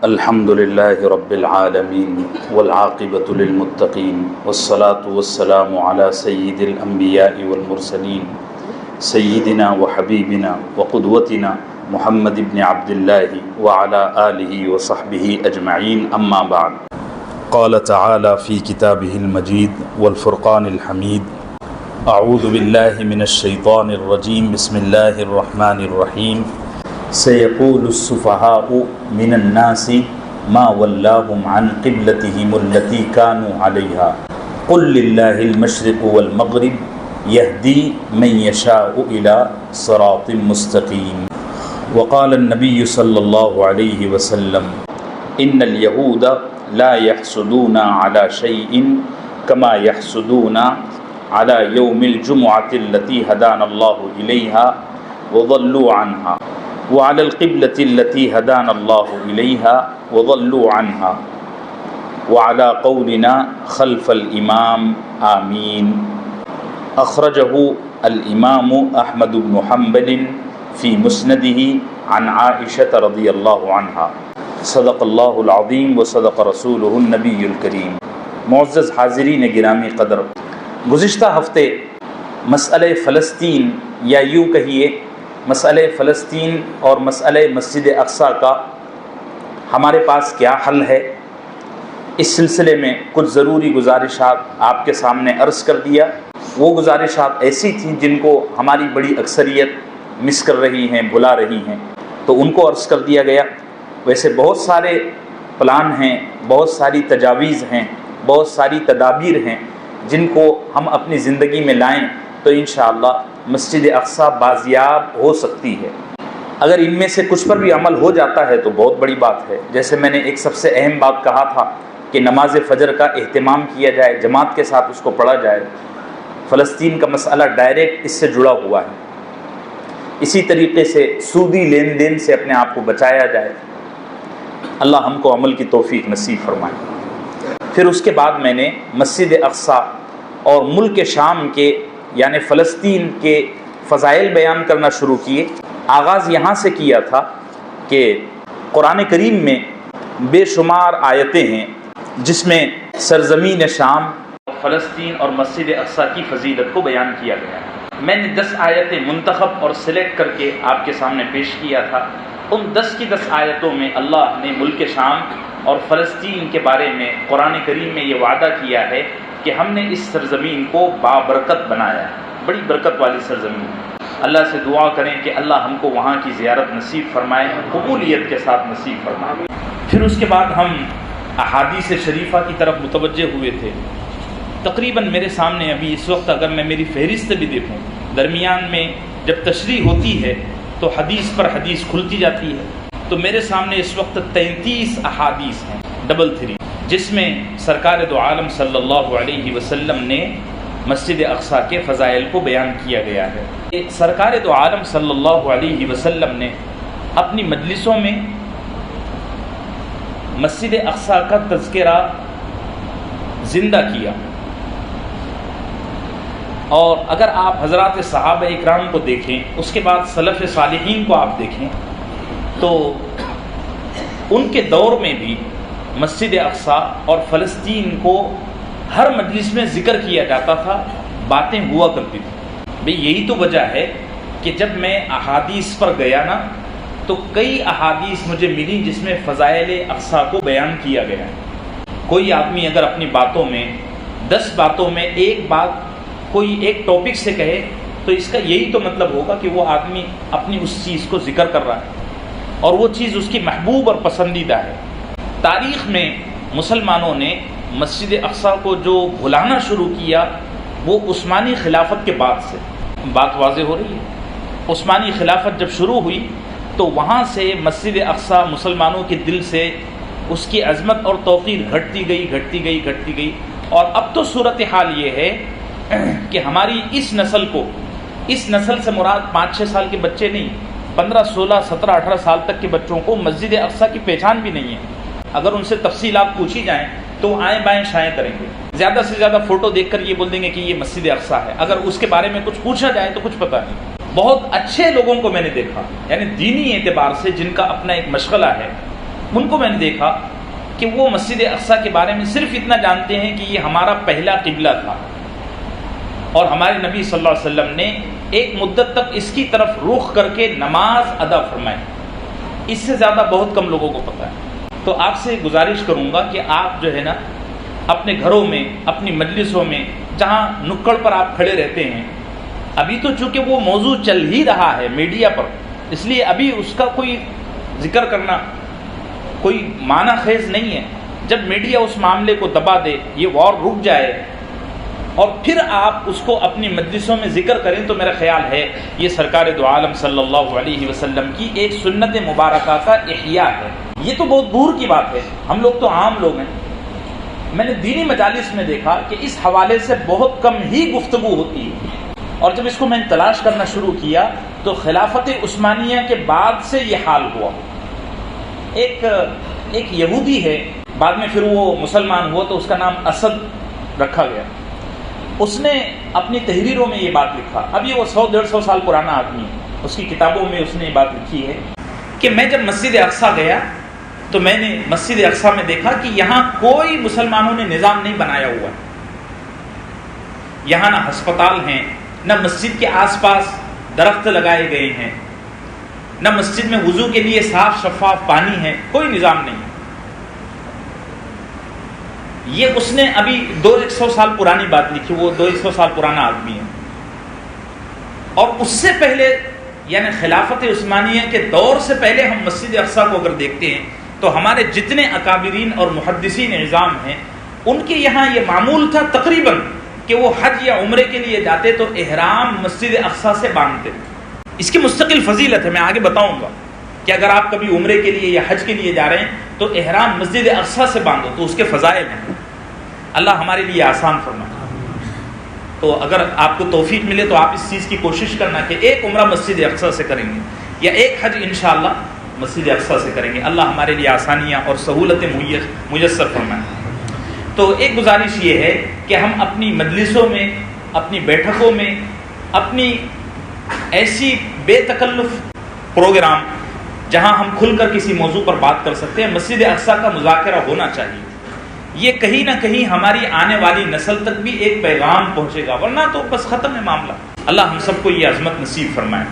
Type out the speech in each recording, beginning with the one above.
الحمد لله رب العالمين والعاقبة للمتقين والصلاة والسلام على سيد الأنبياء والمرسلين سيدنا وحبيبنا وقدوتنا محمد بن عبد الله وعلى آله وصحبه أجمعين أما بعد. قال تعالى في كتابه المجيد والفرقان الحميد: أعوذ بالله من الشيطان الرجيم بسم الله الرحمن الرحيم. سيقول السفهاء من الناس ما ولاهم عن قبلتهم التي كانوا عليها قل لله المشرق والمغرب يهدي من يشاء إلى صراط مستقيم. وقال النبي صلى الله عليه وسلم: إن اليهود لا يحسدون على شيء كما يحسدون على يوم الجمعة التي هدانا الله إليها وضلوا عنها وعلى القبلة التي هدانا الله إليها وضلوا عنها وعلى قولنا خلف الإمام آمين. أخرجه الإمام أحمد بن حنبل في مسنده عن عائشة رضي الله عنها. صدق الله العظيم وصدق رسوله النبي الكريم. معزز حاضرین گرامی قدر، گزشتہ ہفتے مسئلہ فلسطین یا یوں کہیے مسئلہ فلسطین اور مسئلہ مسجد اقصیٰ کا ہمارے پاس کیا حل ہے، اس سلسلے میں کچھ ضروری گزارشات آپ کے سامنے عرض کر دیا. وہ گزارشات ایسی تھیں جن کو ہماری بڑی اکثریت مس کر رہی ہیں، بھلا رہی ہیں، تو ان کو عرض کر دیا گیا. ویسے بہت سارے پلان ہیں، بہت ساری تجاویز ہیں، بہت ساری تدابیر ہیں جن کو ہم اپنی زندگی میں لائیں تو انشاءاللہ مسجد اقصیٰ بازیاب ہو سکتی ہے. اگر ان میں سے کچھ پر بھی عمل ہو جاتا ہے تو بہت بڑی بات ہے. جیسے میں نے ایک سب سے اہم بات کہا تھا کہ نماز فجر کا اہتمام کیا جائے، جماعت کے ساتھ اس کو پڑھا جائے. فلسطین کا مسئلہ ڈائریکٹ اس سے جڑا ہوا ہے. اسی طریقے سے سودی لین دین سے اپنے آپ کو بچایا جائے. اللہ ہم کو عمل کی توفیق نصیب فرمائے. پھر اس کے بعد میں نے مسجد اقصیٰ اور ملک شام کے یعنی فلسطین کے فضائل بیان کرنا شروع کیے. آغاز یہاں سے کیا تھا کہ قرآن کریم میں بے شمار آیتیں ہیں جس میں سرزمین شام، فلسطین اور مسجد اقصیٰ کی فضیلت کو بیان کیا گیا. میں نے 10 آیتیں منتخب اور سلیکٹ کر کے آپ کے سامنے پیش کیا تھا. ان 10 کی 10 آیتوں میں اللہ نے ملک شام اور فلسطین کے بارے میں قرآن کریم میں یہ وعدہ کیا ہے کہ ہم نے اس سرزمین کو بابرکت بنایا ہے، بڑی برکت والی سرزمین. اللہ سے دعا کریں کہ اللہ ہم کو وہاں کی زیارت نصیب فرمائے، قبولیت کے ساتھ نصیب فرمائے. پھر اس کے بعد ہم احادیث شریفہ کی طرف متوجہ ہوئے تھے. تقریباً میرے سامنے ابھی اس وقت اگر میں میری فہرست بھی دیکھوں، درمیان میں جب تشریح ہوتی ہے تو حدیث پر حدیث کھلتی جاتی ہے، تو میرے سامنے اس وقت 33 احادیث ہیں 33، جس میں سرکار دو عالم صلی اللہ علیہ وسلم نے مسجد اقصیٰ کے فضائل کو بیان کیا گیا ہے. سرکار دو عالم صلی اللہ علیہ وسلم نے اپنی مجلسوں میں مسجد اقصیٰ کا تذکرہ زندہ کیا. اور اگر آپ حضرات صحابہ اکرام کو دیکھیں، اس کے بعد سلف صالحین کو آپ دیکھیں، تو ان کے دور میں بھی مسجد اقصیٰ اور فلسطین کو ہر مجلس میں ذکر کیا جاتا تھا، باتیں ہوا کرتی تھیں. بھئی یہی تو وجہ ہے کہ جب میں احادیث پر گیا نا تو کئی احادیث مجھے ملی جس میں فضائل اقصیٰ کو بیان کیا گیا ہے. کوئی آدمی اگر اپنی باتوں میں 10 باتوں میں ایک بات کوئی ایک ٹاپک سے کہے تو اس کا یہی تو مطلب ہوگا کہ وہ آدمی اپنی اس چیز کو ذکر کر رہا ہے اور وہ چیز اس کی محبوب اور پسندیدہ ہے. تاریخ میں مسلمانوں نے مسجد اقصیٰ کو جو بھلانا شروع کیا وہ عثمانی خلافت کے بعد سے. بات واضح ہو رہی ہے؟ عثمانی خلافت جب شروع ہوئی تو وہاں سے مسجد اقصیٰ مسلمانوں کے دل سے اس کی عظمت اور توقیر گھٹتی گئی. اور اب تو صورتحال یہ ہے کہ ہماری اس نسل سے مراد 5-6 سال کے بچے نہیں، 15, 16, 17, 18 سال تک کے بچوں کو مسجد اقصیٰ کی پہچان بھی نہیں ہے. اگر ان سے تفصیلات پوچھی جائیں تو آئیں بائیں شائیں کریں گے. زیادہ سے زیادہ فوٹو دیکھ کر یہ بول دیں گے کہ یہ مسجد اقصیٰ ہے. اگر اس کے بارے میں کچھ پوچھا جائے تو کچھ پتہ نہیں. بہت اچھے لوگوں کو میں نے دیکھا، یعنی دینی اعتبار سے جن کا اپنا ایک مشغلہ ہے، ان کو میں نے دیکھا کہ وہ مسجد اقصی کے بارے میں صرف اتنا جانتے ہیں کہ یہ ہمارا پہلا قبلہ تھا، اور ہمارے نبی صلی اللہ علیہ وسلم نے ایک مدت تک اس کی طرف رخ کر کے نماز ادا فرمائی۔ اس سے زیادہ بہت کم لوگوں کو پتہ ہے۔ تو آپ سے گزارش کروں گا کہ آپ جو ہے نا اپنے گھروں میں، اپنی مجلسوں میں، جہاں نکڑ پر آپ کھڑے رہتے ہیں، ابھی تو چونکہ وہ موضوع چل ہی رہا ہے میڈیا پر، اس لیے ابھی اس کا کوئی ذکر کرنا کوئی معنی خیز نہیں ہے۔ جب میڈیا اس معاملے کو دبا دے، یہ وار رک جائے، اور پھر آپ اس کو اپنی مجلسوں میں ذکر کریں، تو میرا خیال ہے یہ سرکار دو عالم صلی اللہ علیہ وسلم کی ایک سنت مبارکہ کا احیاء ہے۔ یہ تو بہت دور کی بات ہے، ہم لوگ تو عام لوگ ہیں۔ میں نے دینی مجالس میں دیکھا کہ اس حوالے سے بہت کم ہی گفتگو ہوتی ہے، اور جب اس کو میں نے تلاش کرنا شروع کیا تو خلافت عثمانیہ کے بعد سے یہ حال ہوا۔ ایک یہودی ہے، بعد میں پھر وہ مسلمان ہوا تو اس کا نام اسد رکھا گیا۔ اس نے اپنی تحریروں میں یہ بات لکھا، اب یہ وہ 100-150 سال پرانا آدمی ہے، اس کی کتابوں میں اس نے یہ بات لکھی ہے کہ میں جب مسجد اقصی گیا تو میں نے مسجد اقصی میں دیکھا کہ یہاں کوئی مسلمانوں نے نظام نہیں بنایا ہوا ہے۔ یہاں نہ ہسپتال ہیں، نہ مسجد کے آس پاس درخت لگائے گئے ہیں، نہ مسجد میں وضو کے لیے صاف شفاف پانی ہے، کوئی نظام نہیں۔ یہ اس نے ابھی 200 سال پرانی بات لکھی، وہ 200 سال پرانا آدمی ہے۔ اور اس سے پہلے یعنی خلافت عثمانیہ کے دور سے پہلے ہم مسجد اقصی کو اگر دیکھتے ہیں تو ہمارے جتنے اکابرین اور محدثین نظام ہیں، ان کے یہاں یہ معمول تھا تقریباً کہ وہ حج یا عمرے کے لیے جاتے تو احرام مسجد اقصی سے باندھتے۔ اس کی مستقل فضیلت ہے، میں آگے بتاؤں گا کہ اگر آپ کبھی عمرے کے لیے یا حج کے لیے جا رہے ہیں تو احرام مسجد اقصی سے باندھو، تو اس کے فضائل ہیں۔ اللہ ہمارے لیے آسان فرمائے۔ تو اگر آپ کو توفیق ملے تو آپ اس چیز کی کوشش کرنا کہ ایک عمرہ مسجد اقصی سے کریں گے یا ایک حج انشاءاللہ مسجد اقصی سے کریں گے۔ اللہ ہمارے لیے آسانیاں اور سہولتیں میسر فرمائیں۔ تو ایک گزارش یہ ہے کہ ہم اپنی مجلسوں میں، اپنی بیٹھکوں میں، اپنی ایسی بے تکلف پروگرام جہاں ہم کھل کر کسی موضوع پر بات کر سکتے ہیں، مسجد اقصی کا مذاکرہ ہونا چاہیے۔ یہ کہیں نہ کہیں ہماری آنے والی نسل تک بھی ایک پیغام پہنچے گا، ورنہ تو بس ختم ہے معاملہ۔ اللہ ہم سب کو یہ عظمت نصیب فرمائے۔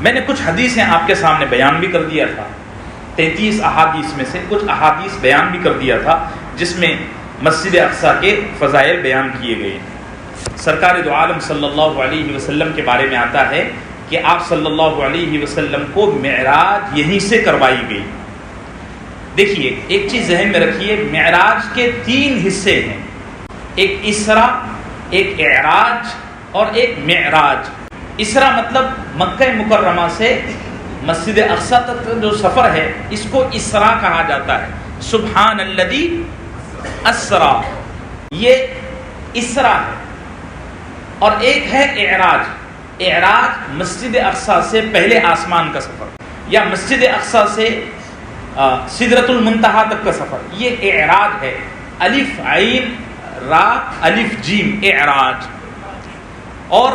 میں نے کچھ حدیثیں آپ کے سامنے بیان بھی کر دیا تھا، 33 احادیث میں سے کچھ احادیث بیان بھی کر دیا تھا جس میں مسجد اقصی کے فضائل بیان کیے گئے ہیں۔ سرکار دو عالم صلی اللہ علیہ وسلم کے بارے میں آتا ہے کہ آپ صلی اللہ علیہ وسلم کو معراج یہیں سے کروائی گئی۔ دیکھیے ایک چیز ذہن میں رکھیے، معراج کے 3 حصے ہیں، ایک اسراء، ایک اعراج اور ایک معراج۔ اسراء مطلب مکہ مکرمہ سے مسجد اقصی تک جو سفر ہے اس کو اسراء کہا جاتا ہے۔ سبحان الذی اسرا، یہ اسراء ہے۔ اور ایک ہے اعراج۔ اعراج مسجد اقصی سے پہلے آسمان کا سفر، یا مسجد اقصی سے سدرۃ المنتہا تک کا سفر، یہ اعراج ہے۔ الف عین را الف جیم، اعراج۔ اور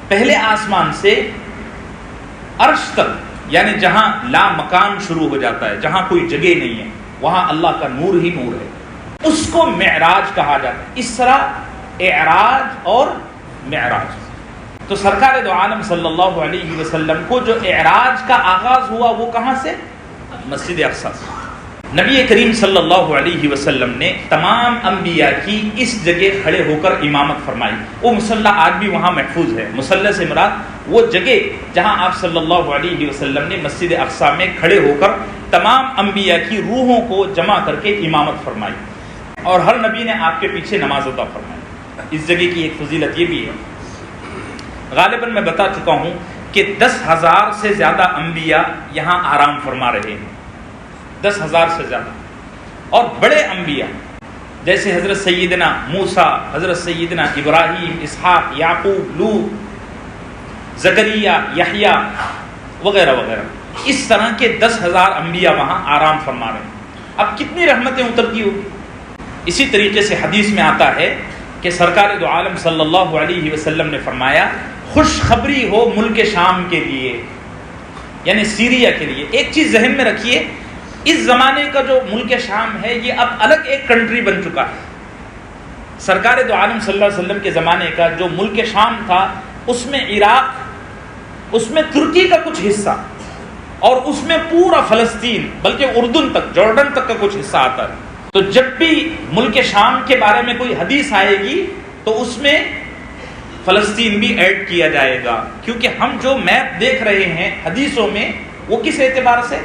پہلے آسمان سے عرش تک، یعنی جہاں لا مکان شروع ہو جاتا ہے، جہاں کوئی جگہ نہیں ہے، وہاں اللہ کا نور ہی نور ہے، اس کو معراج کہا جاتا ہے۔ اسراء، اعراج اور معراج۔ تو سرکار دو عالم صلی اللہ علیہ وسلم کو جو اعراج کا آغاز ہوا وہ کہاں سے؟ مسجد اقصی سے۔ نبی کریم صلی اللہ علیہ وسلم نے تمام انبیاء کی اس جگہ کھڑے ہو کر امامت فرمائی۔ وہ مصلی آج بھی وہاں محفوظ ہے۔ مصلی سے مراد وہ جگہ جہاں آپ صلی اللہ علیہ وسلم نے مسجد اقصی میں کھڑے ہو کر تمام انبیاء کی روحوں کو جمع کر کے امامت فرمائی، اور ہر نبی نے آپ کے پیچھے نماز ادا فرمائی۔ اس جگہ کی ایک فضیلت یہ بھی ہے، غالباً میں بتا چکا ہوں کہ 10,000 سے زیادہ انبیاء یہاں آرام فرما رہے ہیں، 10,000 سے زیادہ۔ اور بڑے انبیاء جیسے حضرت سیدنا موسیٰ، حضرت سیدنا ابراہیم، اسحاق، یعقوب، لوط، زکریا، یحییٰ وغیرہ وغیرہ، اس طرح کے 10,000 انبیاء وہاں آرام فرما رہے ہیں۔ اب کتنی رحمتیں اترتی ہوگی۔ اسی طریقے سے حدیث میں آتا ہے کہ سرکار دو عالم صلی اللہ علیہ وسلم نے فرمایا، خوشخبری ہو ملک شام کے لیے، یعنی سیریا کے لیے۔ ایک چیز ذہن میں رکھیے، اس زمانے کا جو ملک شام ہے یہ اب الگ ایک کنٹری بن چکا ہے. سرکار دو عالم صلی اللہ علیہ وسلم کے زمانے کا جو ملک شام تھا اس میں عراق، اس میں ترکی کا کچھ حصہ اور اس میں پورا فلسطین بلکہ اردن تک، جارڈن تک کا کچھ حصہ آتا ہے. تو جب بھی ملک شام کے بارے میں کوئی حدیث آئے گی تو اس میں فلسطین بھی ایڈ کیا جائے گا، کیونکہ ہم جو میپ دیکھ رہے ہیں حدیثوں میں وہ کس اعتبار سے؟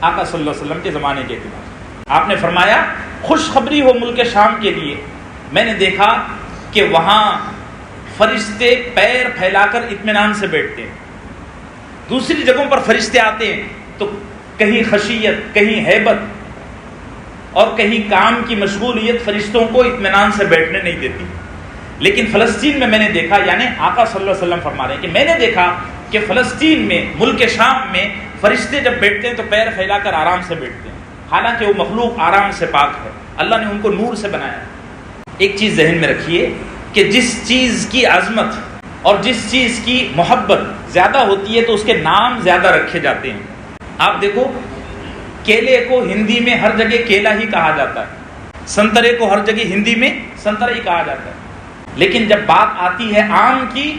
آقا صلی اللہ علیہ وسلم کے زمانے کے اعتبار سے. آپ نے فرمایا خوشخبری ہو ملک شام کے لیے، میں نے دیکھا کہ وہاں فرشتے پیر پھیلا کر اطمینان سے بیٹھتے ہیں. دوسری جگہوں پر فرشتے آتے ہیں تو کہیں خشیت، کہیں ہیبت اور کہیں کام کی مشغولیت فرشتوں کو اطمینان سے بیٹھنے نہیں دیتی. لیکن فلسطین میں نے دیکھا، یعنی آقا صلی اللہ علیہ وسلم فرما رہے ہیں کہ میں نے دیکھا کہ فلسطین میں، ملک شام میں فرشتے جب بیٹھتے ہیں تو پیر پھیلا کر آرام سے بیٹھتے ہیں، حالانکہ وہ مخلوق آرام سے پاک ہے، اللہ نے ان کو نور سے بنایا. ایک چیز ذہن میں رکھیے کہ جس چیز کی عظمت اور جس چیز کی محبت زیادہ ہوتی ہے تو اس کے نام زیادہ رکھے جاتے ہیں. آپ دیکھو، کیلے کو ہندی میں ہر جگہ کیلا ہی کہا جاتا ہے، سنترے کو ہر جگہ ہندی میں سنترا ہی کہا جاتا ہے. لیکن جب بات آتی ہے آم کی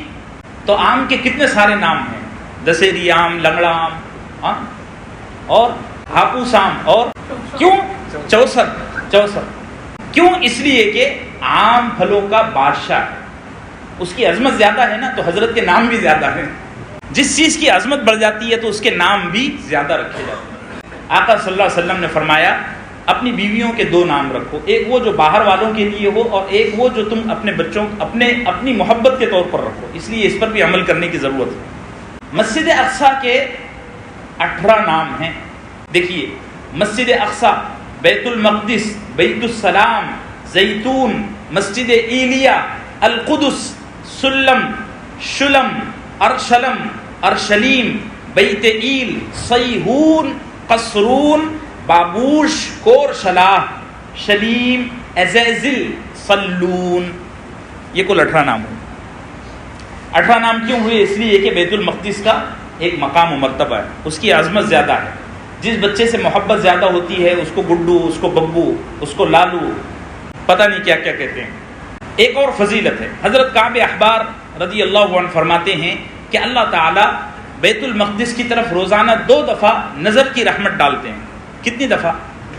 تو آم کے کتنے سارے نام ہیں، دسہری آم، لنگڑا آم اور ہاپوس آم، اور کیوں چوسر. کیوں؟ اس لیے کہ آم پھلوں کا بادشاہ ہے، اس کی عظمت زیادہ ہے نا، تو حضرت کے نام بھی زیادہ ہیں. جس چیز کی عظمت بڑھ جاتی ہے تو اس کے نام بھی زیادہ رکھے جاتے ہیں. آقا صلی اللہ علیہ وسلم نے فرمایا اپنی بیویوں کے 2 نام رکھو، ایک وہ جو باہر والوں کے لیے ہو اور ایک وہ جو تم اپنے بچوں اپنی محبت کے طور پر رکھو. اس لیے اس پر بھی عمل کرنے کی ضرورت ہے. مسجد اقصیٰ کے 18 نام ہیں. دیکھیے، مسجد اقصیٰ، بیت المقدس، بیت السلام، زیتون، مسجد ایلیا، القدس، سلم، شلم، ارشلم، ارشلیم، بیت ایل، صیہون، قصرون، بابوش، کور شلاہ، شلیم، عزیزل، صلون. یہ کل 18 نام ہوئے. 18 نام کیوں ہوئے؟ اس لیے کہ بیت المقدس کا ایک مقام و مرتبہ ہے، اس کی عظمت زیادہ ہے. جس بچے سے محبت زیادہ ہوتی ہے اس کو گڈو، اس کو ببو، اس کو لالو، پتہ نہیں کیا کیا کہتے ہیں. ایک اور فضیلت ہے، حضرت کعب احبار رضی اللہ عنہ فرماتے ہیں کہ اللہ تعالیٰ بیت المقدس کی طرف روزانہ 2 دفعہ نظر کی رحمت ڈالتے ہیں. کتنی دفعہ؟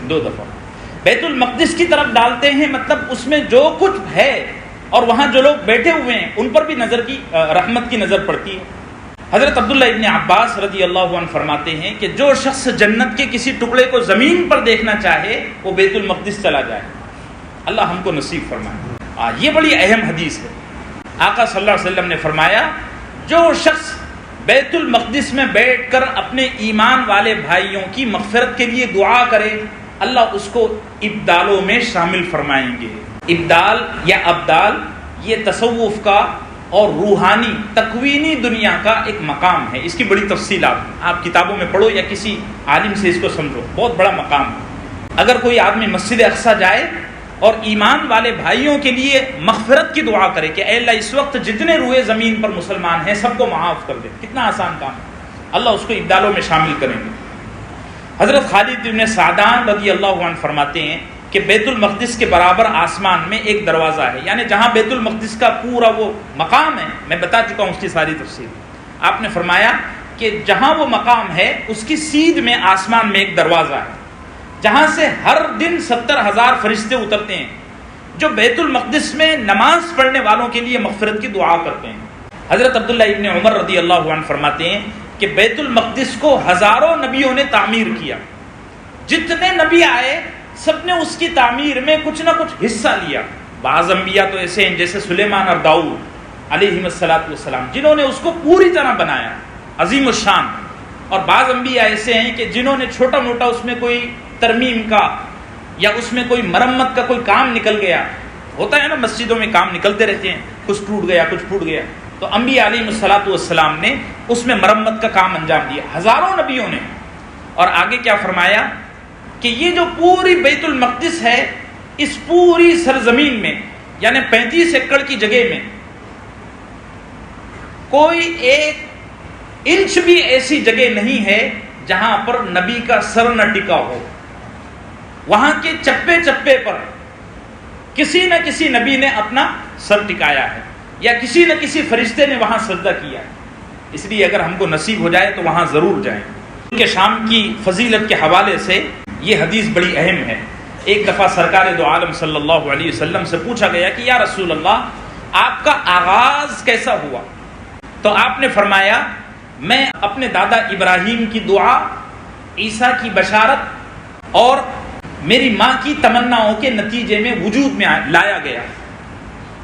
2 دفعہ. بیت المقدس کی طرف ڈالتے ہیں مطلب اس میں جو کچھ ہے اور وہاں جو لوگ بیٹھے ہوئے ہیں ان پر بھی نظر کی رحمت کی نظر پڑتی ہے. حضرت عبداللہ ابن عباس رضی اللہ عنہ فرماتے ہیں کہ جو شخص جنت کے کسی ٹکڑے کو زمین پر دیکھنا چاہے وہ بیت المقدس چلا جائے. اللہ ہم کو نصیب فرمائے. یہ بڑی اہم حدیث ہے. آقا صلی اللہ علیہ وسلم نے فرمایا جو شخص بیت المقدس میں بیٹھ کر اپنے ایمان والے بھائیوں کی مغفرت کے لیے دعا کرے اللہ اس کو ابدالوں میں شامل فرمائیں گے. ابدال یا ابدال یہ تصوف کا اور روحانی تکوینی دنیا کا ایک مقام ہے. اس کی بڑی تفصیلات آپ کتابوں میں پڑھو یا کسی عالم سے اس کو سمجھو، بہت بڑا مقام ہے. اگر کوئی آدمی مسجد اقصیٰ جائے اور ایمان والے بھائیوں کے لیے مغفرت کی دعا کرے کہ اے اللہ اس وقت جتنے روئے زمین پر مسلمان ہیں سب کو معاف کر دے، کتنا آسان کام ہے. اللہ اس کو ابدالوں میں شامل کریں گے. حضرت خالد بن سعدان رضی اللہ عنہ فرماتے ہیں کہ بیت المقدس کے برابر آسمان میں ایک دروازہ ہے، یعنی جہاں بیت المقدس کا پورا وہ مقام ہے، میں بتا چکا ہوں اس کی ساری تفصیل. آپ نے فرمایا کہ جہاں وہ مقام ہے اس کی سیدھ میں آسمان میں ایک دروازہ ہے جہاں سے ہر دن 70,000 فرشتے اترتے ہیں جو بیت المقدس میں نماز پڑھنے والوں کے لیے مغفرت کی دعا کرتے ہیں. حضرت عبداللہ ابن عمر رضی اللہ عنہ فرماتے ہیں کہ بیت المقدس کو ہزاروں نبیوں نے تعمیر کیا. جتنے نبی آئے سب نے اس کی تعمیر میں کچھ نہ کچھ حصہ لیا. بعض انبیاء تو ایسے ہیں جیسے سلیمان اور داؤد علیہ السلام جنہوں نے اس کو پوری طرح بنایا، عظیم الشان. اور بعض انبیاء ایسے ہیں کہ جنہوں نے چھوٹا موٹا اس میں کوئی ترمیم کا یا اس میں کوئی مرمت کا کوئی کام نکل گیا، ہوتا ہے نا مسجدوں میں کام نکلتے رہتے ہیں، کچھ ٹوٹ گیا کچھ پھوٹ گیا، تو انبیاء علیہ السلام نے اس میں مرمت کا کام انجام دیا، ہزاروں نبیوں نے. اور آگے کیا فرمایا کہ یہ جو پوری بیت المقدس ہے اس پوری سرزمین میں یعنی 35 ایکڑ کی جگہ میں کوئی 1 انچ بھی ایسی جگہ نہیں ہے جہاں پر نبی کا سر نہ ٹکا ہو. وہاں کے چپے چپے پر کسی نہ کسی نبی نے اپنا سر ٹکایا ہے یا کسی نہ کسی فرشتے نے وہاں سجدہ کیا ہے. اس لیے اگر ہم کو نصیب ہو جائے تو وہاں ضرور جائیں. کہ شام کی فضیلت کے حوالے سے یہ حدیث بڑی اہم ہے. ایک دفعہ سرکار دو عالم صلی اللہ علیہ وسلم سے پوچھا گیا کہ یا رسول اللہ آپ کا آغاز کیسا ہوا؟ تو آپ نے فرمایا میں اپنے دادا ابراہیم کی دعا، عیسیٰ کی بشارت اور میری ماں کی تمناؤں کے نتیجے میں وجود میں لایا گیا.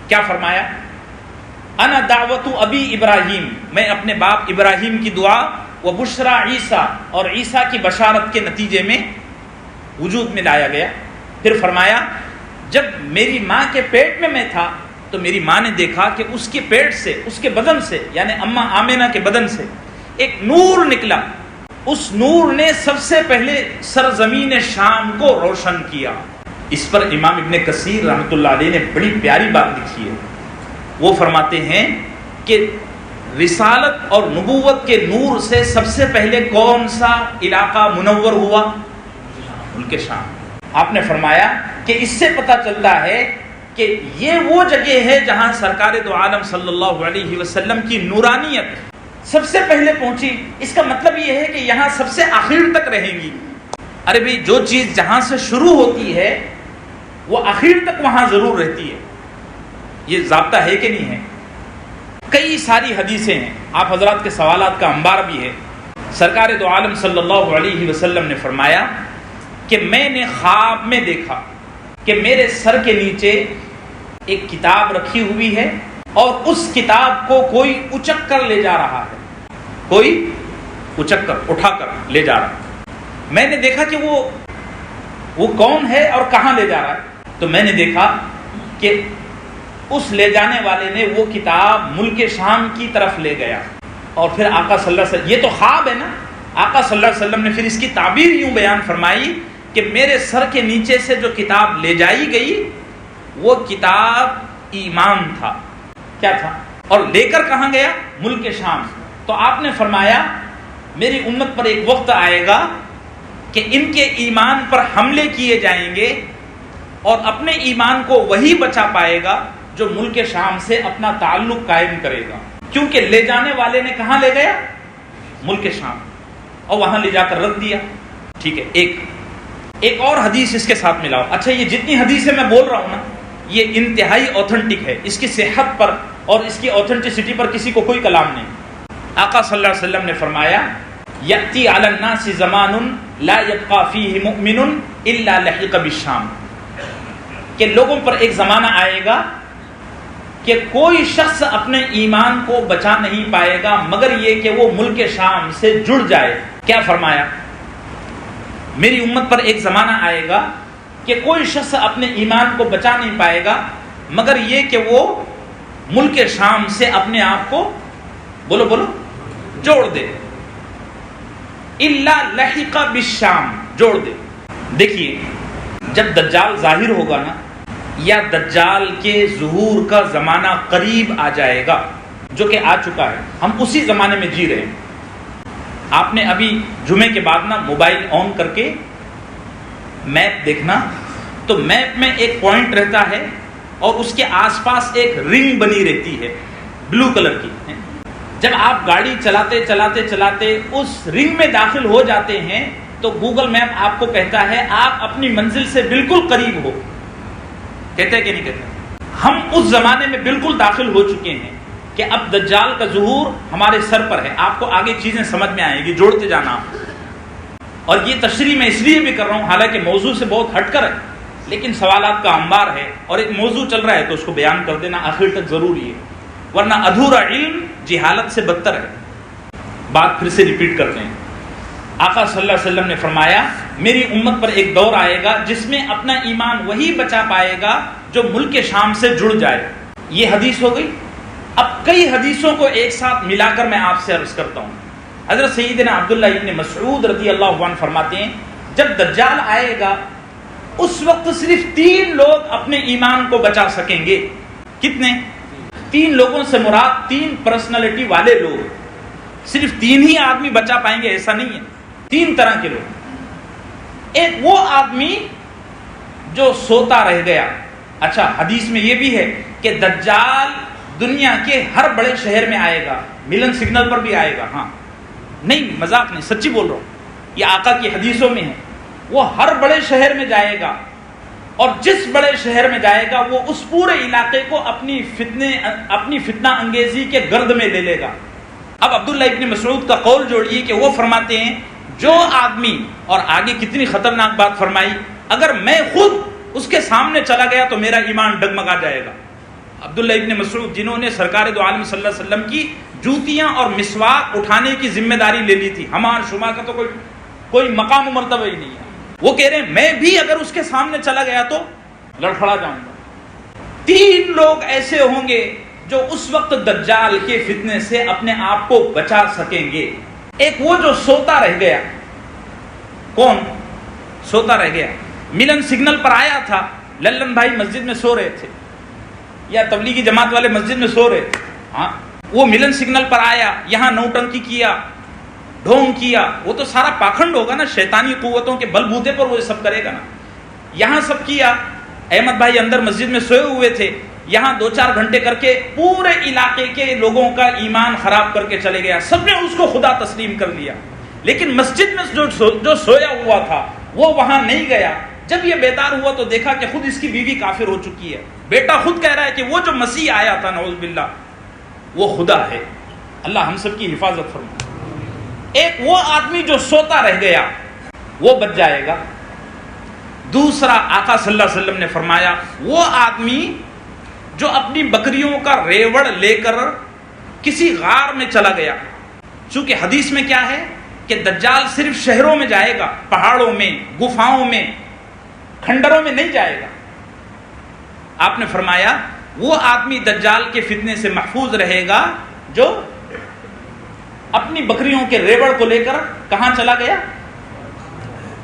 کیا فرمایا؟ انا دعوت ابی ابراہیم، میں اپنے باپ ابراہیم کی دعا، و بشرا عیسیٰ، اور عیسیٰ کی بشارت کے نتیجے میں وجود میں لایا گیا. پھر فرمایا جب میری ماں کے پیٹ میں تھا تو میری ماں نے دیکھا کہ اس کے پیٹ سے، اس کے بدن سے، یعنی اماں آمینہ کے بدن سے ایک نور نکلا. اس نور نے سب سے پہلے سرزمین شام کو روشن کیا. اس پر امام ابن کثیر رحمۃ اللہ علیہ نے بڑی پیاری بات لکھی ہے. وہ فرماتے ہیں کہ رسالت اور نبوت کے نور سے سب سے پہلے کون سا علاقہ منور ہوا؟ ملک شام. آپ نے فرمایا کہ اس سے پتہ چلتا ہے کہ یہ وہ جگہ ہے جہاں سرکار دو عالم صلی اللہ علیہ وسلم کی نورانیت سب سے پہلے پہنچی. اس کا مطلب یہ ہے کہ یہاں سب سے آخر تک رہیں گی. ارے بھائی جو چیز جہاں سے شروع ہوتی ہے وہ آخر تک وہاں ضرور رہتی ہے. یہ ضابطہ ہے کہ نہیں ہے؟ کئی ساری حدیثیں ہیں، آپ حضرات کے سوالات کا انبار بھی ہے. سرکار دو عالم صلی اللہ علیہ وسلم نے فرمایا کہ میں نے خواب میں دیکھا کہ میرے سر کے نیچے ایک کتاب رکھی ہوئی ہے اور اس کتاب کو کوئی اچک کر لے جا رہا ہے. کوئی اچک کر، اٹھا کر لے جا رہا ہے. میں نے دیکھا کہ وہ کون ہے اور کہاں لے جا رہا ہے. تو میں نے دیکھا کہ اس لے جانے والے نے وہ کتاب ملک شام کی طرف لے گیا. اور پھر آقا صلی اللہ علیہ وسلم، یہ تو خواب ہے نا، آقا صلی اللہ علیہ وسلم نے پھر اس کی تعبیر یوں بیان فرمائی کہ میرے سر کے نیچے سے جو کتاب لے جائی گئی وہ کتاب ایمان تھا. کیا تھا؟ اور لے کر کہاں گیا؟ ملک شام. تو آپ نے فرمایا میری امت پر ایک وقت آئے گا کہ ان کے ایمان پر حملے کیے جائیں گے اور اپنے ایمان کو وہی بچا پائے گا جو ملک شام سے اپنا تعلق قائم کرے گا. کیونکہ لے جانے والے نے کہاں لے گیا؟ ملک شام، اور وہاں لے جا کر رکھ دیا. ٹھیک ہے، ایک اور حدیث اس کے ساتھ ملاؤ. اچھا یہ جتنی حدیثیں میں بول رہا ہوں نا یہ انتہائی اوتھنٹک ہے. اس کی صحت پر اور اس کی اوتھنٹسٹی پر کسی کو کوئی کلام نہیں. آقا صلی اللہ علیہ وسلم نے فرمایا یأتی علی الناس زمان لا یبقى فیہ مؤمن الا لحق بالشام، کہ لوگوں پر ایک زمانہ آئے گا کہ کوئی شخص اپنے ایمان کو بچا نہیں پائے گا مگر یہ کہ وہ ملک شام سے جڑ جائے. کیا فرمایا؟ میری امت پر ایک زمانہ آئے گا کہ کوئی شخص اپنے ایمان کو بچا نہیں پائے گا مگر یہ کہ وہ ملک شام سے اپنے آپ کو بولو جوڑ دے. الا لحق بالشام، جوڑ دے. دیکھیے جب دجال ظاہر ہوگا نا یا دجال کے ظہور کا زمانہ قریب آ جائے گا جو کہ آ چکا ہے، ہم اسی زمانے میں جی رہے ہیں. آپ نے ابھی جمعے کے بعد نا موبائل آن کر کے میپ دیکھنا تو میپ میں ایک پوائنٹ رہتا ہے اور اس کے آس پاس ایک رنگ بنی رہتی ہے بلو کلر کی. جب آپ گاڑی چلاتے چلاتے چلاتے اس رنگ میں داخل ہو جاتے ہیں تو گوگل میپ آپ کو کہتا ہے آپ اپنی منزل سے بالکل قریب ہو. کہتے ہیں کہ نہیں کہتے؟ ہم اس زمانے میں بالکل داخل ہو چکے ہیں کہ اب دجال کا ظہور ہمارے سر پر ہے. آپ کو آگے چیزیں سمجھ میں آئیں گی، جوڑتے جانا. اور یہ تشریح میں اس لیے بھی کر رہا ہوں حالانکہ موضوع سے بہت ہٹ کر ہے لیکن سوالات کا انبار ہے اور ایک موضوع چل رہا ہے تو اس کو بیان کر دینا آخر تک ضروری ہے، ورنہ ادھورا علم جہالت سے بدتر ہے. بات پھر سے ریپیٹ کرتے ہیں. آقا صلی اللہ علیہ وسلم نے فرمایا میری امت پر ایک دور آئے گا جس میں اپنا ایمان وہی بچا پائے گا جو ملک شام سے جڑ جائے. یہ حدیث ہو گئی. اب کئی حدیثوں کو ایک ساتھ ملا کر میں آپ سے عرض کرتا ہوں. حضرت سیدنا عبداللہ ابن مسعود رضی اللہ عنہ فرماتے ہیں جب دجال آئے گا اس وقت صرف 3 لوگ اپنے ایمان کو بچا سکیں گے. کتنے؟ 3 لوگوں سے مراد 3 پرسنالٹی والے لوگ. صرف 3 ہی آدمی بچا پائیں گے ایسا نہیں ہے، 3 طرح کے لوگ. ایک وہ آدمی جو سوتا رہ گیا. اچھا حدیث میں یہ بھی ہے کہ دجال دنیا کے ہر بڑے شہر میں آئے گا, ملن سگنل پر بھی آئے گا. ہاں نہیں مذاق نہیں, سچی بول رہا ہوں, یہ آقا کی حدیثوں میں ہے. وہ ہر بڑے شہر میں جائے گا اور جس بڑے شہر میں جائے گا وہ اس پورے علاقے کو اپنی فتنہ انگیزی کے گرد میں لے لے گا. اب عبداللہ ابن مسعود کا قول جوڑیے کہ وہ فرماتے ہیں جو آدمی, اور آگے کتنی خطرناک بات فرمائی, اگر میں خود اس کے سامنے چلا گیا تو میرا ایمان ڈگمگا جائے گا. عبداللہ ابن مسعود جنہوں نے سرکار دو عالم صلی اللہ علیہ وسلم کی جوتیاں اور مسواک اٹھانے کی ذمہ داری لے لی تھی, ہمار شما کا تو کوئی مقام و مرتبہ ہی نہیں ہے, وہ کہہ رہے ہیں میں بھی اگر اس کے سامنے چلا گیا تو لڑکھڑا جاؤں گا. 3 لوگ ایسے ہوں گے جو اس وقت دجال کے فتنے سے اپنے آپ کو بچا سکیں گے. ایک وہ جو سوتا رہ گیا. کون سوتا رہ گیا؟ ملن سگنل پر آیا تھا, للن بھائی مسجد میں سو رہے تھے یا تبلیغی جماعت والے مسجد میں سو رہے تھے. ہاں وہ ملن سگنل پر آیا, یہاں نوٹنکی کیا, ڈھونگ کیا, وہ تو سارا پاکھنڈ ہوگا نا, شیطانی قوتوں کے بل بوتے پر وہ سب کرے گا نا. یہاں سب کیا, احمد بھائی اندر مسجد میں سوئے ہوئے تھے, یہاں 2-4 گھنٹے کر کے پورے علاقے کے لوگوں کا ایمان خراب کر کے چلے گیا. سب نے اس کو خدا تسلیم کر لیا, لیکن مسجد میں جو سویا ہوا تھا وہ وہاں نہیں گیا. جب یہ بیدار ہوا تو دیکھا کہ خود اس کی بیوی کافر ہو چکی ہے. بیٹا خود کہہ رہا ہے کہ وہ جو مسیح آیا تھا نعوذ باللہ وہ خدا ہے. اللہ ہم سب کی حفاظت فرمائے. ایک وہ آدمی جو سوتا رہ گیا وہ بچ جائے گا. دوسرا آقا صلی اللہ علیہ وسلم نے فرمایا وہ آدمی جو اپنی بکریوں کا ریوڑ لے کر کسی غار میں چلا گیا. چونکہ حدیث میں کیا ہے کہ دجال صرف شہروں میں جائے گا, پہاڑوں میں, گفاؤں میں, کھنڈروں میں نہیں جائے گا. آپ نے فرمایا وہ آدمی دجال کے فتنے سے محفوظ رہے گا جو اپنی بکریوں کے ریوڑ کو لے کر کہاں چلا گیا,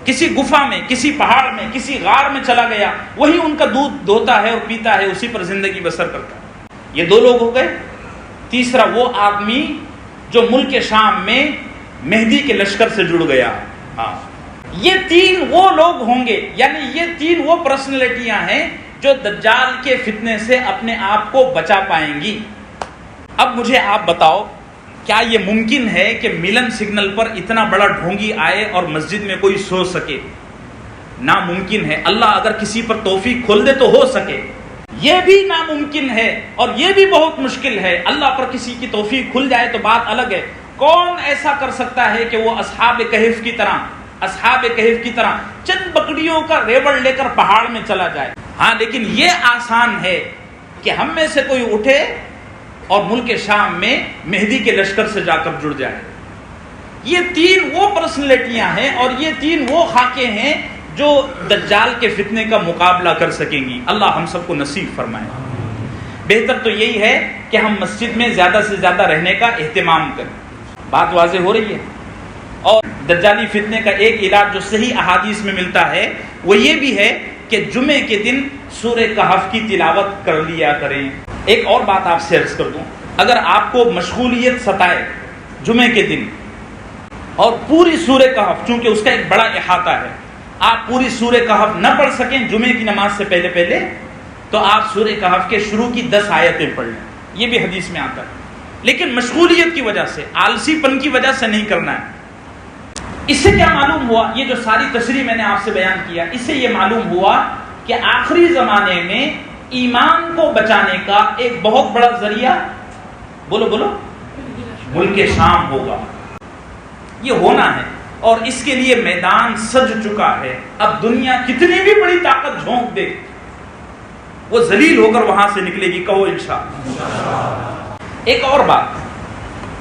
کسی گفا میں, کسی پہاڑ میں, کسی غار میں چلا گیا, وہی ان کا دودھ دھوتا ہے اور پیتا ہے, اسی پر زندگی بسر کرتا ہے. یہ 2 لوگ ہو گئے. تیسرا وہ آدمی جو ملک شام میں مہدی کے لشکر سے جڑ گیا. ہاں یہ 3 وہ لوگ ہوں گے, یعنی یہ 3 وہ پرسنالٹیاں ہیں جو دجال کے فتنے سے اپنے آپ کو بچا پائیں گی. اب مجھے آپ بتاؤ کیا یہ ممکن ہے کہ ملن سگنل پر اتنا بڑا ڈھونگی آئے اور مسجد میں کوئی سو سکے؟ ناممکن ہے. اللہ اگر کسی پر توفیق کھول دے تو ہو سکے, یہ بھی ناممکن ہے اور یہ بھی بہت مشکل ہے. اللہ پر کسی کی توفیق کھل جائے تو بات الگ ہے. کون ایسا کر سکتا ہے کہ وہ اصحاب کہف کی طرح چند بکریوں کا ریوڑ لے کر پہاڑ میں چلا جائے؟ ہاں لیکن یہ آسان ہے کہ ہم میں سے کوئی اٹھے اور ملک شام میں مہدی کے لشکر سے جا کر جڑ جائے. یہ 3 وہ پرسنالٹیاں ہیں اور یہ 3 وہ خاکے ہیں جو دجال کے فتنے کا مقابلہ کر سکیں گی. اللہ ہم سب کو نصیب فرمائے. بہتر تو یہی ہے کہ ہم مسجد میں زیادہ سے زیادہ رہنے کا اہتمام کریں. بات واضح ہو رہی ہے. اور دجالی فتنے کا ایک علاج جو صحیح احادیث میں ملتا ہے وہ یہ بھی ہے کہ جمعے کے دن سورہ کہف کی تلاوت کر لیا کریں. ایک اور بات آپ سے عرض کر دوں, اگر آپ کو مشغولیت ستائے جمعے کے دن اور پوری سورہ کہف, چونکہ اس کا ایک بڑا احاطہ ہے, آپ پوری سورہ کہف نہ پڑھ سکیں جمعے کی نماز سے پہلے تو آپ سورہ کہف کے شروع کی 10 آیتیں پڑھ لیں. یہ بھی حدیث میں آتا ہے, لیکن مشغولیت کی وجہ سے, آلسی پن کی وجہ سے نہیں کرنا ہے. اس سے کیا معلوم ہوا, یہ جو ساری تشریح میں نے آپ سے بیان کیا, اس سے یہ معلوم ہوا کہ آخری زمانے میں ایمان کو بچانے کا ایک بہت بڑا ذریعہ بولو ملک شام ہوگا. یہ ہونا ہے اور اس کے لیے میدان سج چکا ہے. اب دنیا کتنی بھی بڑی طاقت جھونک دے وہ ذلیل ہو کر وہاں سے نکلے گی. کہو انشاءاللہ. ایک اور بات,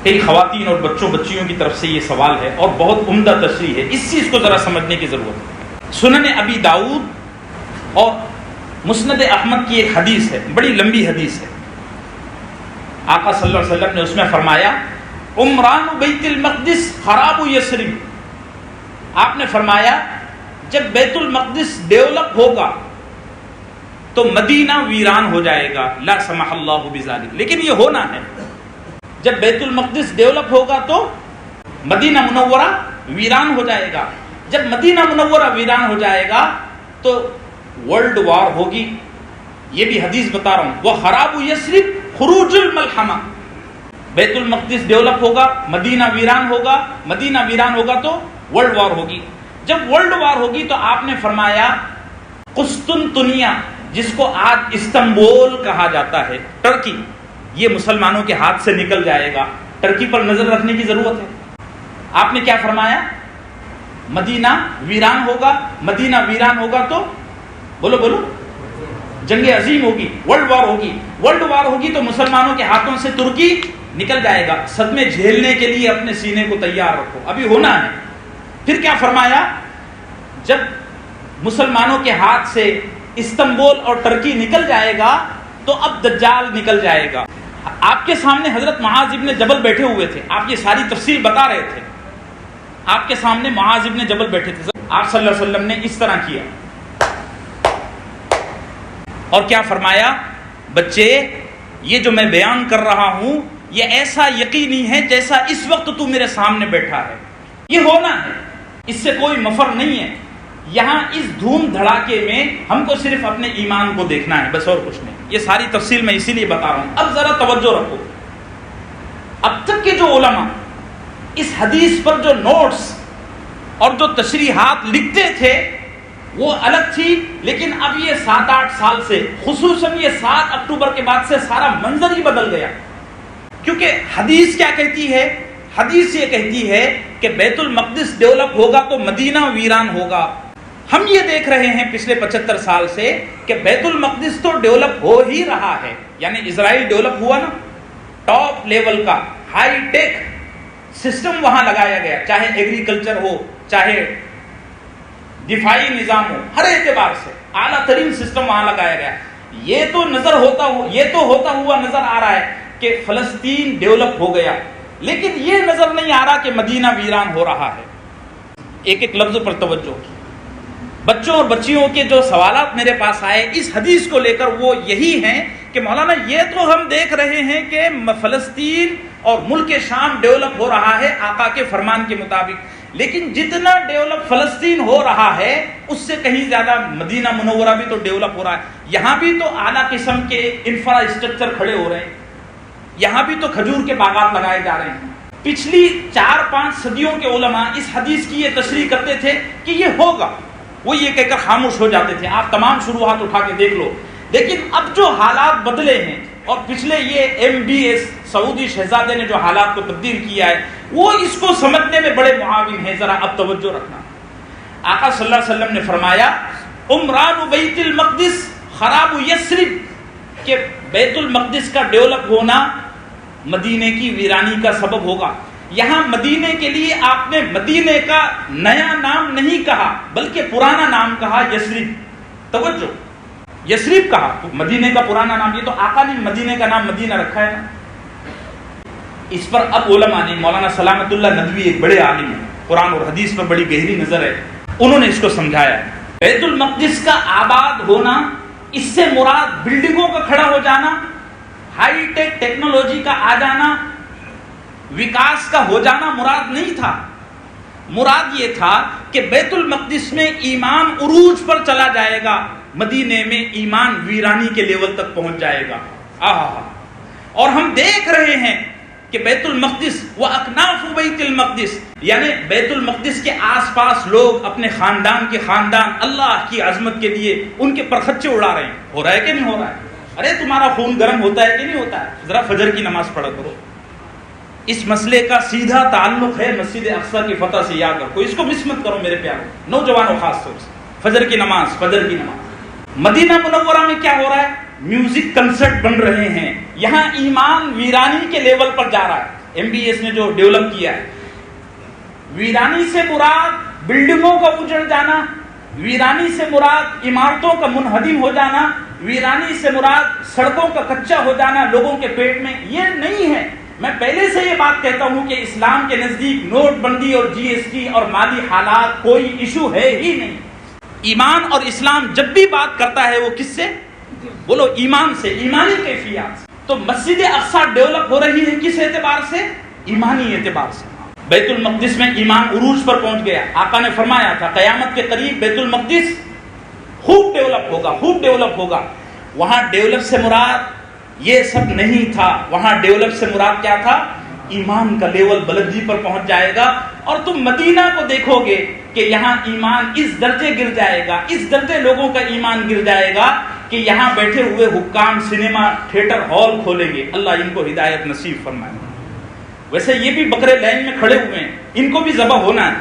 کئی خواتین اور بچیوں کی طرف سے یہ سوال ہے اور بہت عمدہ تشریح ہے, اس چیز کو ذرا سمجھنے کی ضرورت ہے. سنن ابی داؤد اور مسند احمد کی ایک حدیث ہے, بڑی لمبی حدیث ہے. آقا صلی اللہ علیہ وسلم نے اس میں فرمایا عمران بیت المقدس خراب یسرب. آپ نے فرمایا جب بیت المقدس ڈیولپ ہوگا تو مدینہ ویران ہو جائے گا. لا سمح اللہ بذالک. لیکن یہ ہونا ہے, جب بیت المقدس ڈیولپ ہوگا تو مدینہ منورہ ویران ہو جائے گا. جب مدینہ منورہ ویران ہو جائے گا تو ورلڈ وار ہوگی، یہ بھی حدیث بتا رہا ہوں، وہ خراب یثرب خروج الملحمہ، بیت المقدس ڈیولپ ہوگا، مدینہ ویران ہوگا، مدینہ ویران ہوگا تو ورلڈ وار ہوگی۔ جب ورلڈ وار ہوگی تو آپ نے فرمایا قسطنطنیہ، جس کو آج استنبول کہا جاتا ہے، ٹرکی، یہ مسلمانوں کے ہاتھ سے نکل جائے گا۔ ٹرکی پر نظر رکھنے کی ضرورت ہے۔ آپ نے کیا فرمایا؟ مدینہ ویران ہوگا، مدینہ ویران ہوگا تو بولو بولو جنگ عظیم ہوگی، ورلڈ وار ہوگی۔ ورلڈ وار ہوگی تو مسلمانوں کے ہاتھوں سے ترکی نکل جائے گا۔ صدمے جھیلنے کے لیے اپنے سینے کو تیار رکھو، ابھی ہونا ہے۔ پھر کیا فرمایا؟ جب مسلمانوں کے ہاتھ سے استنبول اور ٹرکی نکل جائے گا تو اب دجال نکل جائے گا۔ آپ کے سامنے حضرت معاذ ابن جبل بیٹھے ہوئے تھے، آپ یہ ساری تفصیل بتا رہے تھے۔ آپ کے سامنے معاذ ابن جبل بیٹھے تھے، آپ صلی اللہ علیہ وسلم نے اس طرح کیا اور کیا فرمایا؟ بچے، یہ جو میں بیان کر رہا ہوں یہ ایسا یقینی ہے جیسا اس وقت تو میرے سامنے بیٹھا ہے، یہ ہونا ہے، اس سے کوئی مفر نہیں ہے۔ یہاں اس دھوم دھڑاکے میں ہم کو صرف اپنے ایمان کو دیکھنا ہے، بس اور کچھ نہیں۔ یہ ساری تفصیل میں اسی لیے بتا رہا ہوں۔ اب ذرا توجہ رکھو، اب تک کے جو علماء اس حدیث پر جو نوٹس اور جو تشریحات لکھتے تھے وہ الگ تھی، لیکن اب یہ 7-8 سال سے، خصوصاً یہ 7 اکتوبر کے بعد سے سارا منظر ہی بدل گیا۔ کیونکہ حدیث کیا کہتی ہے؟ حدیث یہ کہتی ہے کہ بیت المقدس ڈیولپ ہوگا تو مدینہ ویران ہوگا۔ ہم یہ دیکھ رہے ہیں پچھلے 75 سال سے کہ بیت المقدس تو ڈیولپ ہو ہی رہا ہے، یعنی اسرائیل ڈیولپ ہوا نا، ٹاپ لیول کا ہائی ٹیک سسٹم وہاں لگایا گیا، چاہے ایگریکلچر ہو، چاہے دفاعی نظام ہو، ہر اعتبار سے اعلیٰ ترین سسٹم وہاں لگایا گیا۔ یہ تو ہوتا ہوا نظر آ رہا ہے کہ فلسطین ڈیولپ ہو گیا، لیکن یہ نظر نہیں آ رہا کہ مدینہ ویران ہو رہا ہے۔ ایک ایک لفظ پر توجہ کی۔ بچوں اور بچیوں کے جو سوالات میرے پاس آئے اس حدیث کو لے کر وہ یہی ہیں کہ مولانا یہ تو ہم دیکھ رہے ہیں کہ فلسطین اور ملک شام ڈیولپ ہو رہا ہے آقا کے فرمان کے مطابق، لیکن جتنا ڈیولپ فلسطین ہو رہا ہے اس سے کہیں زیادہ مدینہ منورہ بھی تو ڈیولپ ہو رہا ہے۔ یہاں بھی تو اعلیٰ قسم کے انفراسٹرکچر کھڑے ہو رہے ہیں، یہاں بھی تو کھجور کے باغات لگائے جا رہے ہیں۔ پچھلی 4-5 صدیوں کے علماء اس حدیث کی یہ تشریح کرتے تھے کہ یہ ہوگا، وہ یہ کہہ کر خاموش ہو جاتے تھے۔ آپ تمام شروحات اٹھا کے دیکھ لو، لیکن اب جو حالات بدلے ہیں اور پچھلے یہ MBS سعودی شہزادے نے جو حالات کو تبدیل کیا ہے وہ اس کو سمجھنے میں بڑے معاون ہیں۔ ذرا اب توجہ رکھنا، آقا صلی اللہ علیہ وسلم نے فرمایا عمران بیت المقدس خراب یثرب، کہ بیت المقدس کا ڈیولپ ہونا مدینے کی ویرانی کا سبب ہوگا۔ یہاں مدینے کے لیے آپ نے مدینے کا نیا نام نہیں کہا بلکہ پرانا نام کہا، یثرب۔ توجہ، یثرب کہا، مدینے کا پرانا نام۔ یہ تو آقا نے مدینے کا نام مدینہ رکھا ہے نا۔ اس پر اب علماء نے، مولانا سلامت اللہ ندوی ایک بڑے عالم ہیں، قرآن اور حدیث پر بڑی گہری نظر ہے، انہوں نے اس کو سمجھایا۔ بیت المقدس کا آباد ہونا، اس سے مراد بلڈنگوں کا کھڑا ہو جانا، ہائی ٹیک ٹیکنالوجی کا آ جانا، وکاس کا ہو جانا مراد نہیں تھا۔ مراد یہ تھا کہ بیت المقدس میں ایمان عروج پر چلا جائے گا، مدینے میں ایمان ویرانی کے لیول تک پہنچ جائے گا۔ اور ہم دیکھ رہے ہیں کہ بیت المقدس و اکناف بیت المقدس، یعنی بیت المقدس کے آس پاس لوگ اپنے خاندان کے خاندان اللہ کی عظمت کے لیے ان کے پرخچے اڑا رہے ہیں۔ ہو رہا ہے کہ نہیں ہو رہا ہے؟ ارے تمہارا خون گرم ہوتا ہے کہ نہیں ہوتا ہے؟ ذرا فجر کی نماز پڑھا کرو۔ اس مسئلے کا سیدھا تعلق ہے مسجد اقصی کی فتح سے، یاد رکھو، اس کو مس مت کرو میرے پیاروں، نوجوانوں خاص طور سے۔ فجر کی نماز، فجر کی نماز۔ مدینہ منورہ میں کیا ہو رہا ہے؟ میوزک کنسرٹ بن رہے ہیں، یہاں ایمان ویرانی کے لیول پر جا رہا ہے۔ MBS نے جو ڈیولپ کیا ہے، ویرانی سے مراد بلڈنگوں کا اجڑ جانا، ویرانی سے مراد عمارتوں کا منہدم ہو جانا، ویرانی سے مراد سڑکوں کا کچا ہو جانا لوگوں کے پیٹ میں، یہ نہیں ہے۔ میں پہلے سے یہ بات کہتا ہوں کہ اسلام کے نزدیک نوٹ بندی اور GST اور مالی حالات کوئی ایشو ہے ہی نہیں۔ ایمان اور اسلام جب بھی بات کرتا ہے وہ کس سے؟ بولو، ایمان سے، ایمانی کیفیات سے۔ تو مسجد اقصی ڈیولپ ہو رہی ہے کس اعتبار سے؟ ایمانی اعتبار سے۔ بیت المقدس میں ایمان عروج پر پہنچ گیا۔ آقا نے فرمایا تھا قیامت کے قریب بیت المقدس خوب ڈیولپ ہوگا. وہاں ڈیولپ سے مراد یہ سب نہیں تھا. وہاں ڈیولپ سے مراد کیا تھا؟ ایمان کا لیول بلندی پر پہنچ جائے گا. اور تم مدینہ کو دیکھو گے کہ یہاں ایمان اس درجے گر جائے گا, اس درجے لوگوں کا ایمان گر جائے گا کہ یہاں بیٹھے ہوئے حکام سنیما تھیٹر ہال کھولیں گے. اللہ ان کو ہدایت نصیب فرمائے. ویسے یہ بھی بکرے لائن میں کھڑے ہوئے ہیں, ان کو بھی ذبح ہونا ہے.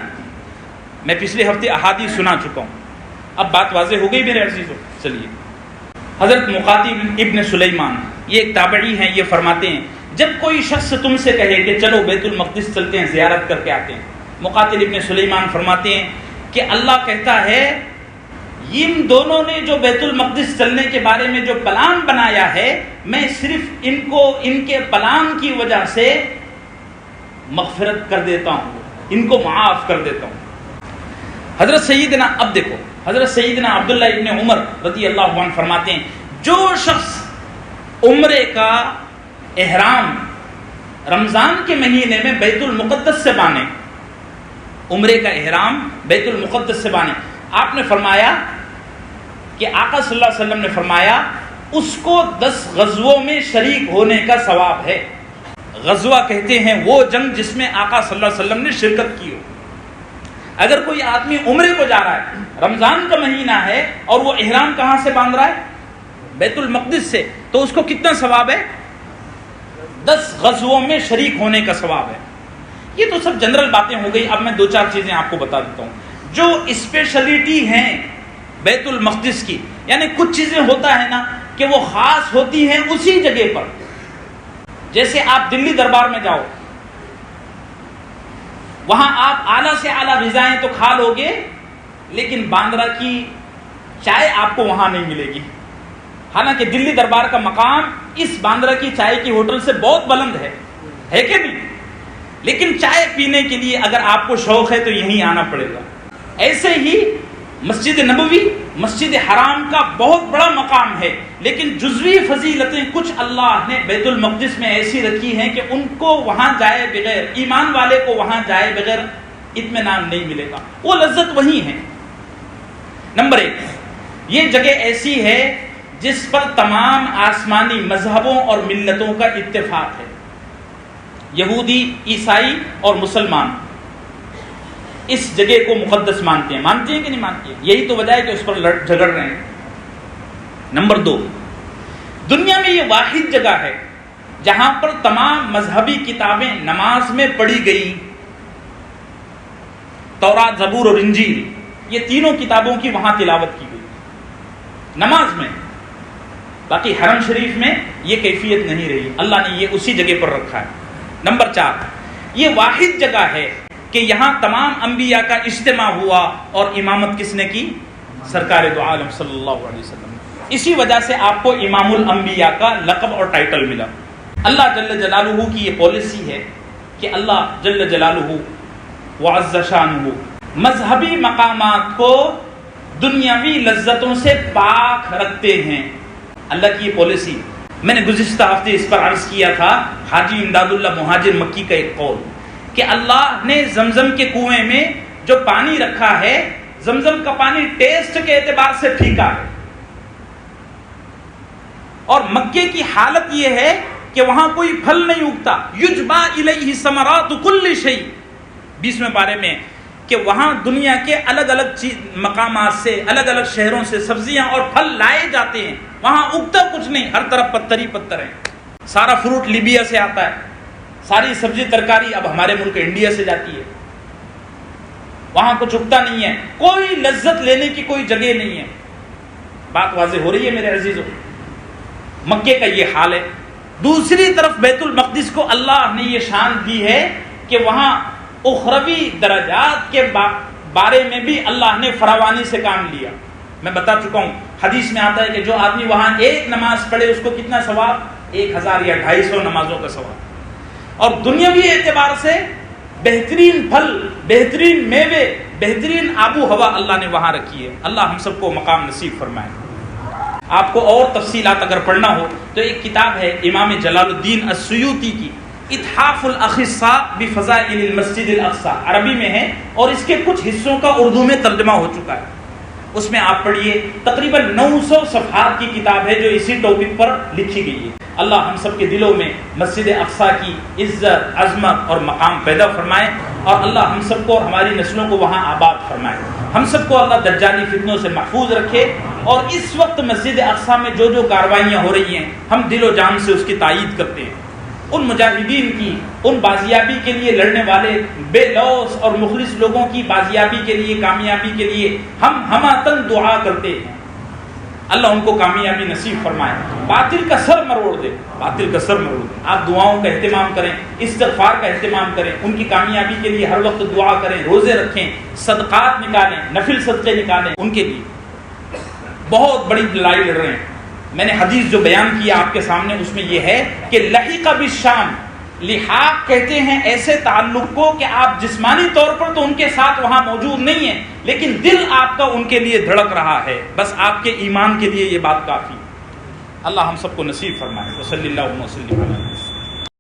میں پچھلے ہفتے احادیث سنا چکا ہوں, اب بات واضح ہو گئی میرے عزیزو. چلیے, حضرت مقاتل ابن سلیمان یہ ایک تابعی ہیں, یہ فرماتے ہیں جب کوئی شخص تم سے کہے کہ چلو بیت المقدس چلتے ہیں, زیارت کر کے آتے ہیں, مقاتل ابن سلیمان فرماتے ہیں کہ اللہ کہتا ہے ان دونوں نے جو بیت المقدس چلنے کے بارے میں جو پلان بنایا ہے, میں صرف ان کو ان کے پلان کی وجہ سے مغفرت کر دیتا ہوں, ان کو معاف کر دیتا ہوں. حضرت سیدنا, اب دیکھو, حضرت سیدنا عبداللہ ابن عمر رضی اللہ عنہ فرماتے ہیں جو شخص عمرے کا احرام رمضان کے مہینے میں بیت المقدس سے بانے, عمرے کا احرام بیت المقدس سے بانے, آپ نے فرمایا کہ آقا صلی اللہ علیہ وسلم نے فرمایا اس کو 10 غزووں میں شریک ہونے کا ثواب ہے. غزوہ کہتے ہیں وہ جنگ جس میں آقا صلی اللہ علیہ وسلم نے شرکت کی ہو. اگر کوئی آدمی عمرے کو جا رہا ہے, رمضان کا مہینہ ہے, اور وہ احرام کہاں سے باندھ رہا ہے؟ بیت المقدس سے, تو اس کو کتنا ثواب ہے؟ 10 غزووں میں شریک ہونے کا ثواب ہے. یہ تو سب جنرل باتیں ہو گئی. اب میں 2-4 چیزیں آپ کو بتا دیتا ہوں جو اسپیشلٹی ہیں بیت المقدس کی. یعنی کچھ چیزیں ہوتا ہے نا کہ وہ خاص ہوتی ہیں اسی جگہ پر. جیسے آپ دلی دربار میں جاؤ, وہاں آپ اعلیٰ سے اعلیٰ غذائیں تو کھا لو گے, لیکن باندرا کی چائے آپ کو وہاں نہیں ملے گی. حالانکہ دلی دربار کا مقام اس باندرا کی چائے کی ہوٹل سے بہت بلند ہے کہ نہیں؟ لیکن چائے پینے کے لیے اگر آپ کو شوق ہے تو یہیں آنا پڑے گا. ایسے ہی مسجد نبوی, مسجد حرام کا بہت بڑا مقام ہے, لیکن جزوی فضیلتیں کچھ اللہ نے بیت المقدس میں ایسی رکھی ہیں کہ ان کو وہاں جائے بغیر, ایمان والے کو وہاں جائے بغیر اطمینان نہیں ملے گا. وہ لذت وہی ہے. نمبر 1, یہ جگہ ایسی ہے جس پر تمام آسمانی مذہبوں اور ملتوں کا اتفاق ہے. یہودی, عیسائی اور مسلمان اس جگہ کو مقدس مانتے ہیں کہ نہیں مانتے ہیں؟ یہی تو وجہ ہے کہ اس پر جھگڑ رہے ہیں. نمبر 2, دنیا میں یہ واحد جگہ ہے جہاں پر تمام مذہبی کتابیں نماز میں پڑھی گئی. تورات, زبور اور انجیل, یہ تینوں کتابوں کی وہاں تلاوت کی گئی نماز میں. باقی حرم شریف میں یہ کیفیت نہیں رہی, اللہ نے یہ اسی جگہ پر رکھا ہے. نمبر 4, یہ واحد جگہ ہے کہ یہاں تمام انبیاء کا اجتماع ہوا اور امامت کس نے کی؟ سرکار دو عالم صلی اللہ علیہ وسلم. اسی وجہ سے آپ کو امام الانبیاء کا لقب اور ٹائٹل ملا. اللہ جل جلالہ کی یہ پالیسی ہے کہ اللہ جل جلالہ وعز شانہ مذہبی مقامات کو دنیاوی لذتوں سے پاک رکھتے ہیں. اللہ کی یہ پالیسی. میں نے گزشتہ ہفتے اس پر عرض کیا تھا حاجی امداد اللہ مہاجر مکی کا ایک قول کہ اللہ نے زمزم کے کنویں میں جو پانی رکھا ہے, زمزم کا پانی ٹیسٹ کے اعتبار سے پھیکا ہے, اور مکے کی حالت یہ ہے کہ وہاں کوئی پھل نہیں اگتا. یجبا الیہ ثمرات کل شیء 20ویں پارے میں کہ وہاں دنیا کے الگ الگ مقامات سے, الگ الگ شہروں سے سبزیاں اور پھل لائے جاتے ہیں. وہاں اگتا کچھ نہیں, ہر طرف پتھر ہی پتھر ہیں. سارا فروٹ لیبیا سے آتا ہے, ساری سبزی ترکاری اب ہمارے ملک انڈیا سے جاتی ہے. وہاں کچھ اگتا نہیں ہے, کوئی لذت لینے کی کوئی جگہ نہیں ہے. بات واضح ہو رہی ہے میرے عزیزوں؟ مکے کا یہ حال ہے. دوسری طرف بیت المقدس کو اللہ نے یہ شان دی ہے کہ وہاں اخروی درجات کے بارے میں بھی اللہ نے فراوانی سے کام لیا. میں بتا چکا ہوں, حدیث میں آتا ہے کہ جو آدمی وہاں ایک نماز پڑھے اس کو کتنا ثواب؟ 1000 یا 250 نمازوں کا ثواب. اور دنیاوی اعتبار سے بہترین پھل, بہترین میوے, بہترین آب و ہوا اللہ نے وہاں رکھی ہے. اللہ ہم سب کو مقام نصیب فرمائے. آپ کو اور تفصیلات اگر پڑھنا ہو تو ایک کتاب ہے امام جلال الدین السیوطی کی, اتحاف الاخصاء بفضائل المسجد الاقصی, عربی میں ہے اور اس کے کچھ حصوں کا اردو میں ترجمہ ہو چکا ہے. اس میں آپ پڑھیے تقریباً 900 صفحات کی کتاب ہے جو اسی ٹاپک پر لکھی گئی ہے. اللہ ہم سب کے دلوں میں مسجد اقصیٰ کی عزت، عظمت اور مقام پیدا فرمائے، اور اللہ ہم سب کو اور ہماری نسلوں کو وہاں آباد فرمائے. ہم سب کو اللہ دجالی فتنوں سے محفوظ رکھے، اور اس وقت مسجد اقصیٰ میں جو جو کاروائیاں ہو رہی ہیں ہم دل و جان سے اس کی تائید کرتے ہیں. ان مجاہدین کی، ان بازیابی کے لیے لڑنے والے بے لوث اور مخلص لوگوں کی بازیابی کے لیے، کامیابی کے لیے ہم ہماتن دعا کرتے ہیں. اللہ ان کو کامیابی نصیب فرمائے، باطل کا سر مروڑ دے، باطل کا سر مروڑ دے. آپ دعاؤں کا اہتمام کریں، استغفار کا اہتمام کریں، ان کی کامیابی کے لیے ہر وقت دعا کریں، روزے رکھیں، صدقات نکالیں، نفل صدقے نکالیں. ان کے لیے بہت بڑی لڑائی لڑ رہے ہیں. میں نے حدیث جو بیان کیا آپ کے سامنے، اس میں یہ ہے کہ لحق بالشام، لحاق کہتے ہیں ایسے تعلق کو کہ آپ جسمانی طور پر تو ان کے ساتھ وہاں موجود نہیں ہیں، لیکن دل آپ کا ان کے لیے دھڑک رہا ہے. بس آپ کے ایمان کے لیے یہ بات کافی. اللہ ہم سب کو نصیب فرمائے. وصلی اللہ وسلم علی